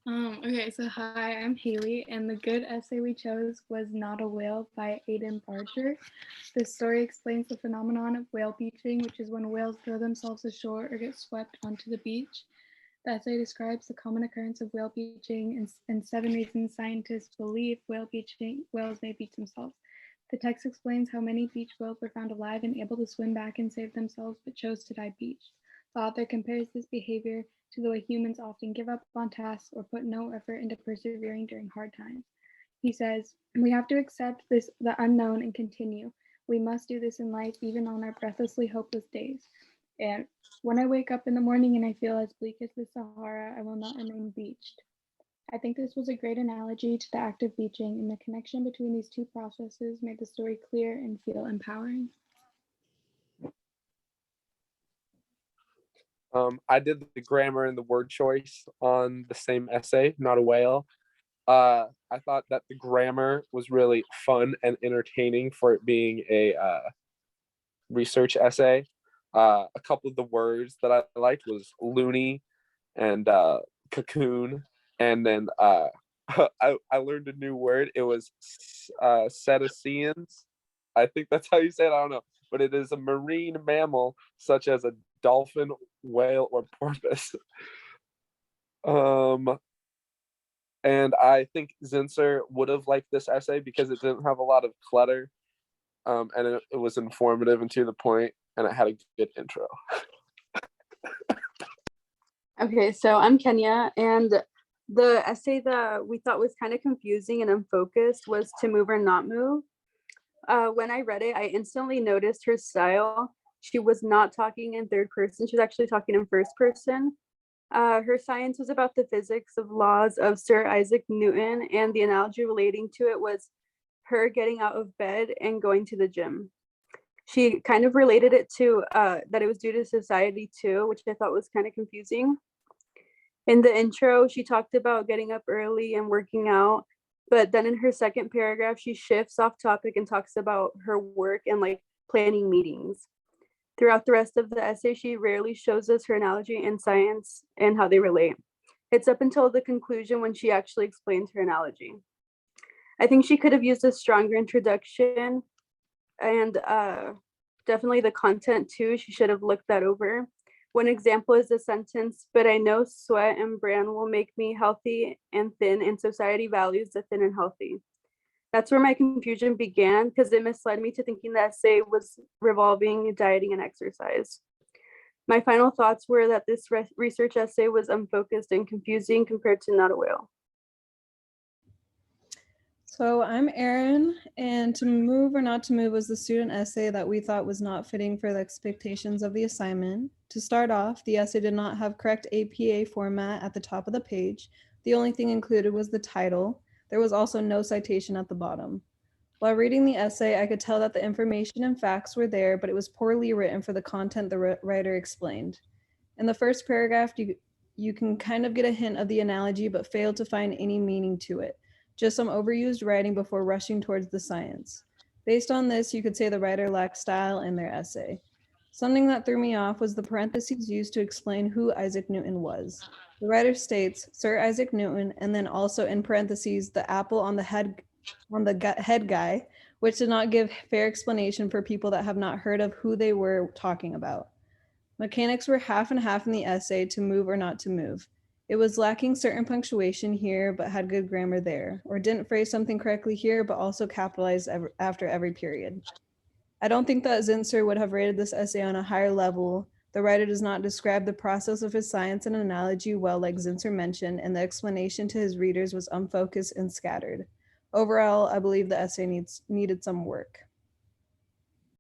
Okay, so hi, I'm Haley, and the good essay we chose was Not a Whale by Aidan Barger. This story explains the phenomenon of whale beaching, which is when whales throw themselves ashore or get swept onto the beach. The essay describes the common occurrence of whale beaching and 7 reasons scientists believe whales may beach themselves. The text explains how many beach whales were found alive and able to swim back and save themselves, but chose to die beached. The author compares this behavior to the way humans often give up on tasks or put no effort into persevering during hard times. He says, "We have to accept the unknown and continue. We must do this in life, even on our breathlessly hopeless days. And when I wake up in the morning and I feel as bleak as the Sahara, I will not remain beached." I think this was a great analogy to the act of beaching, and the connection between these two processes made the story clear and feel empowering. I did the grammar and the word choice on the same essay, Not a Whale. I thought that the grammar was really fun and entertaining for it being a research essay. A couple of the words that I liked was loony and cocoon, and then I learned a new word. It was cetaceans. I think that's how you say it. I don't know, but it is a marine mammal such as a dolphin, whale, or porpoise. um, and I think Zinsser would have liked this essay because it didn't have a lot of clutter, and it was informative and to the point, and it had a good intro. Okay, so I'm Kenya, and the essay that we thought was kind of confusing and unfocused was To Move or Not Move. When I read it, I instantly noticed her style. She was not talking in third person, she was actually talking in first person. Her science was about the physics of laws of Sir Isaac Newton, and the analogy relating to it was her getting out of bed and going to the gym. She kind of related it to that it was due to society too, which I thought was kind of confusing. In the intro, she talked about getting up early and working out, but then in her second paragraph, she shifts off topic and talks about her work and like planning meetings. Throughout the rest of the essay, she rarely shows us her analogy and science and how they relate. It's up until the conclusion when she actually explains her analogy. I think she could have used a stronger introduction and definitely the content too. She should have looked that over. One example is the sentence, "But I know sweat and bran will make me healthy and thin, and society values the thin and healthy." That's where my confusion began because it misled me to thinking the essay was revolving dieting and exercise. My final thoughts were that this research essay was unfocused and confusing compared to Not a Whale. So I'm Erin, and To Move or Not to Move was the student essay that we thought was not fitting for the expectations of the assignment. To start off, the essay did not have correct APA format at the top of the page. The only thing included was the title. There was also no citation at the bottom. While reading the essay, I could tell that the information and facts were there, but it was poorly written for the content the writer explained. In the first paragraph, you can kind of get a hint of the analogy, but fail to find any meaning to it. Just some overused writing before rushing towards the science. Based on this, you could say the writer lacked style in their essay. Something that threw me off was the parentheses used to explain who Isaac Newton was. The writer states Sir Isaac Newton, and then also in parentheses the apple on the head guy, which did not give fair explanation for people that have not heard of who they were talking about. Mechanics were half and half in the essay, To Move or Not to Move. It was lacking certain punctuation here, but had good grammar there, or didn't phrase something correctly here, but also capitalized after every period. I don't think that Zinsser would have rated this essay on a higher level. The writer does not describe the process of his science and analogy well, like Zinsser mentioned, and the explanation to his readers was unfocused and scattered. Overall, I believe the essay needed some work.